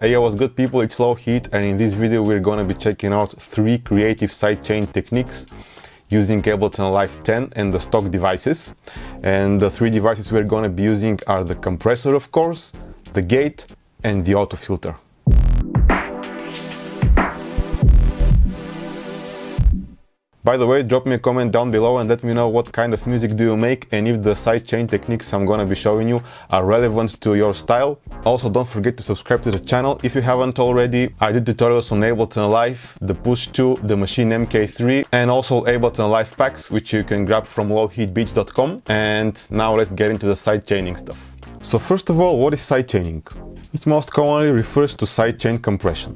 Hey, what's good people, it's Low Heat, and in this video we're gonna be checking out 3 creative sidechain techniques using Ableton Live 10 and the stock devices. And the 3 devices we're gonna be using are the compressor, of course, the gate, and the auto filter. By the way, drop me a comment down below and let me know what kind of music do you make and if the sidechain techniques I'm gonna be showing you are relevant to your style. Also, don't forget to subscribe to the channel if you haven't already. I did tutorials on Ableton Live, the Push 2, the Machine MK3, and also Ableton Live packs, which you can grab from lowheatbeats.com. And now let's get into the sidechaining stuff. So first of all, what is sidechaining? It most commonly refers to sidechain compression.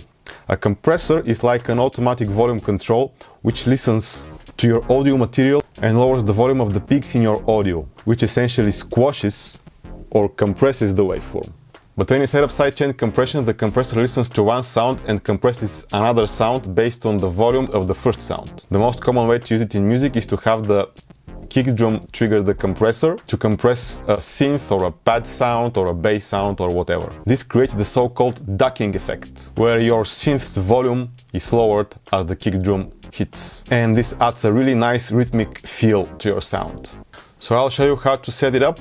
A compressor is like an automatic volume control which listens to your audio material and lowers the volume of the peaks in your audio, which essentially squashes or compresses the waveform. But when you set up sidechain compression, the compressor listens to one sound and compresses another sound based on the volume of the first sound. The most common way to use it in music is to have the kick drum trigger the compressor to compress a synth or a pad sound or a bass sound or whatever. This creates the so-called ducking effect, where your synth's volume is lowered as the kick drum hits. And this adds a really nice rhythmic feel to your sound. So I'll show you how to set it up,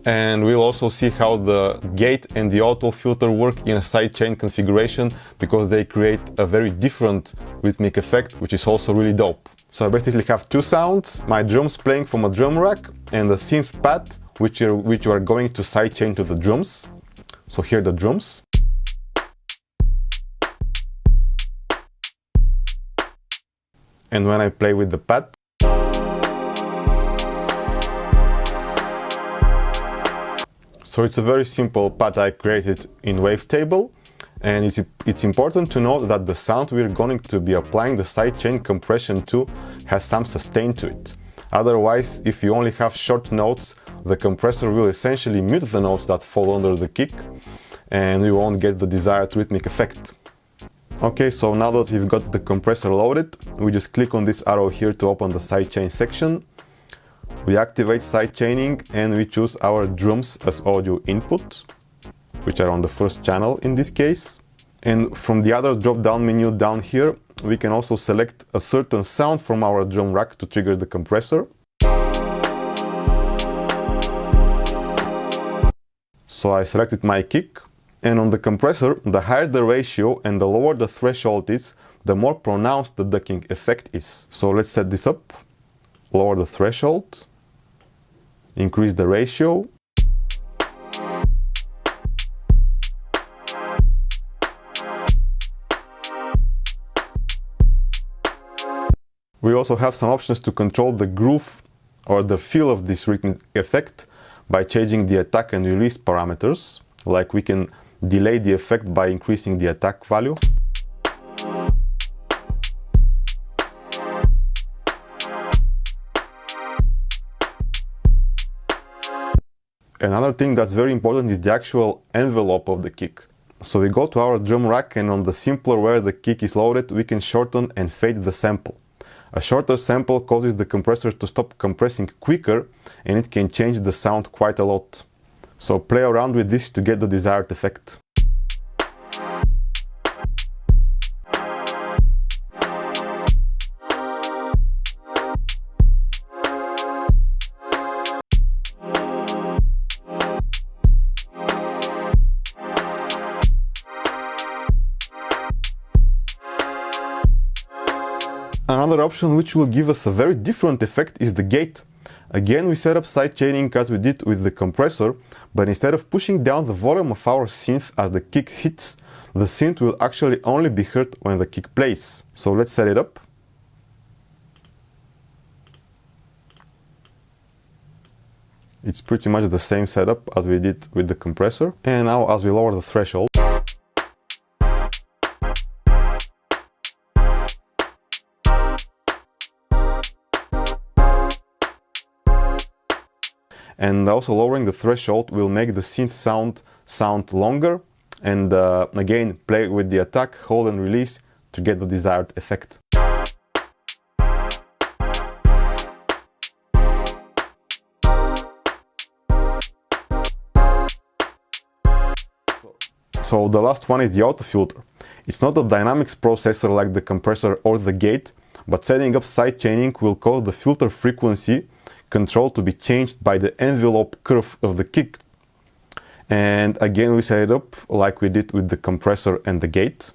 and we'll also see how the gate and the auto filter work in a sidechain configuration, because they create a very different rhythmic effect, which is also really dope. So I basically have 2 sounds, my drums playing from a drum rack and the synth pad which you are going to sidechain to the drums. So here are the drums. And when I play with the pad, so it's a very simple pad I created in Wavetable. And it's important to note that the sound we're going to be applying the sidechain compression to has some sustain to it. Otherwise, if you only have short notes, the compressor will essentially mute the notes that fall under the kick, and you won't get the desired rhythmic effect. Okay, so now that we've got the compressor loaded, we just click on this arrow here to open the sidechain section. We activate sidechaining and we choose our drums as audio input, which are on the first channel in this case. And from the other drop-down menu down here, we can also select a certain sound from our drum rack to trigger the compressor. So I selected my kick, and on the compressor, the higher the ratio and the lower the threshold is, the more pronounced the ducking effect is. So let's set this up. Lower the threshold, increase the ratio. We also have some options to control the groove or the feel of this rhythmic effect by changing the attack and release parameters. Like we can delay the effect by increasing the attack value. Another thing that's very important is the actual envelope of the kick. So we go to our drum rack, and on the simpler where the kick is loaded, we can shorten and fade the sample. A shorter sample causes the compressor to stop compressing quicker, and it can change the sound quite a lot. So play around with this to get the desired effect. Another option which will give us a very different effect is the gate. Again, we set up sidechaining as we did with the compressor, but instead of pushing down the volume of our synth as the kick hits, the synth will actually only be heard when the kick plays. So let's set it up. It's pretty much the same setup as we did with the compressor. And now as we lower the threshold, and also lowering the threshold will make the synth sound longer, and again play with the attack, hold and release to get the desired effect. So the last one is the auto filter. It's not a dynamics processor like the compressor or the gate, but setting up sidechaining will cause the filter frequency control to be changed by the envelope curve of the kick. And again, we set it up like we did with the compressor and the gate.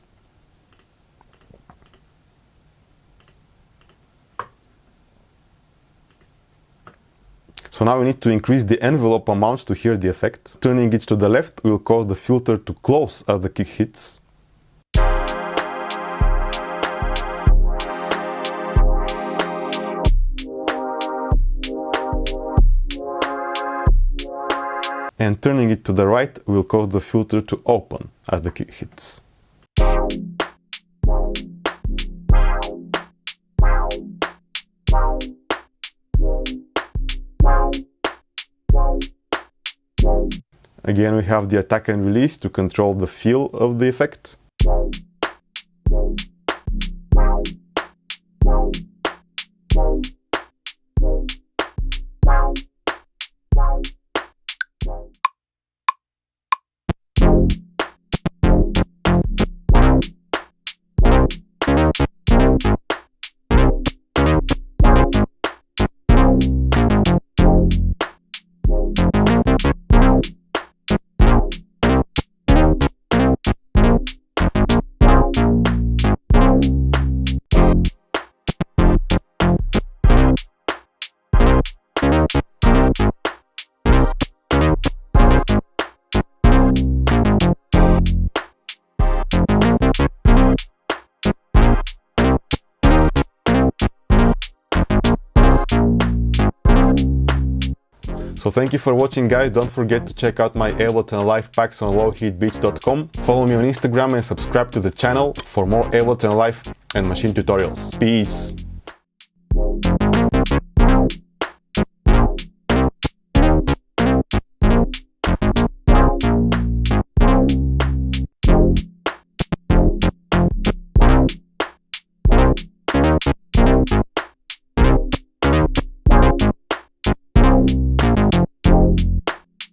So now we need to increase the envelope amount to hear the effect. Turning it to the left will cause the filter to close as the kick hits. And turning it to the right will cause the filter to open as the kick hits. Again, we have the attack and release to control the feel of the effect. So thank you for watching, guys. Don't forget to check out my Ableton live packs on lowheatbeats.com. Follow me on Instagram and subscribe to the channel for more Ableton live and machine tutorials. Peace!